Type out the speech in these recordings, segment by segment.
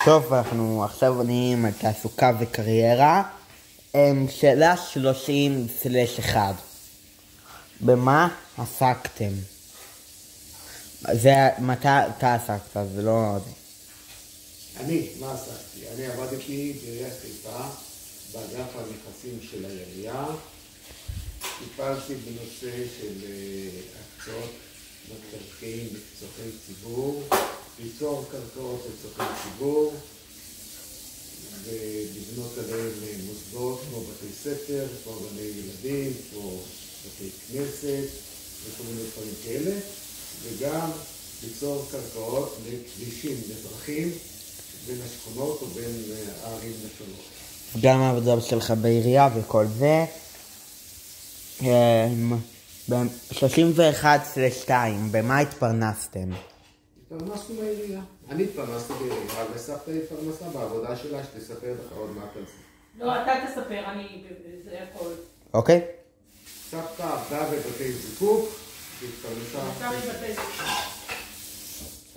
טוב, אנחנו עכשיו עונים על תעסוקה וקריירה. שאלה 30/1. במה עסקתם? זה מתי אתה עסקת, זה לא... מה עסקתי? אני עבדתי בעיריית חיפה, באגף הנכסים של העירייה. טיפלתי בנושא של הקצאות מקרקעין לצורכי ציבור, ליצור קרקעות לצורכי ציבור, ולבנות עליהם מוסדות כמו בתי ספר, כמו גני ילדים, כמו בתי כנסת וכל מיני דברים כאלה, וגם ליצור קרקעות לכבישים, לדרכים, בין השכונות או בין הערים השונות. גם העבודה שלך בעירייה וכל זה. 31/2, במה התפרנסתם? התפרנסנו בעירייה. אני התפרנסתי בעירייה, וסבתא התפרנסה בעבודה שלה, שתספר לך עוד מעט על זה. לא, אתה תספר, זה הכל. אוקיי. סבתא עבדה בבתי זיקוק, והתפרנסה. אתה בבתי זיקוק.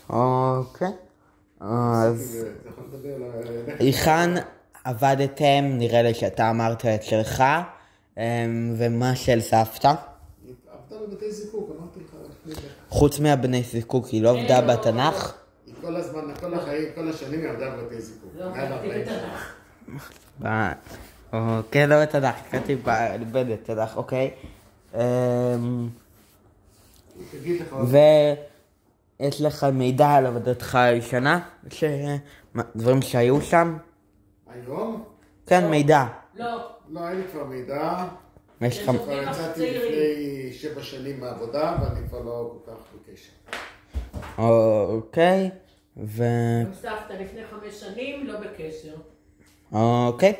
אוקיי. אז... אתה יכול לדבר על... היכן עבדתם? נראה לי שאתה אמרת את שלך. ומה של סבתא? עבדה בבתי זיקוק, אמרתי לך. חוץ מהבני זיקוק, היא לא עבדה בתנ"ך? היא כל הזמן, כל החיים, כל השנים היא עבדה בבתי זיקוק. לא, עבדתי בתנ"ך. כן, לא בתנ"ך, קראתי בתנ"ך, אוקיי. ויש לך מידע על עבודתך הישנה? דברים שהיו שם? היום? כן, מידע. לא. לא, אין לי כבר מידע. כבר יצאתי לפני 7 שנים מהעבודה, ואני כבר לא כל כך בקשר. אוקיי. עם סבתא לפני 5 שנים, לא בקשר. אוקיי.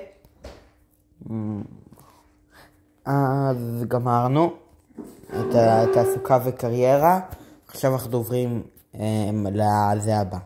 אז גמרנו את התעסוקה וקריירה. עכשיו אנחנו עוברים לזה הבא.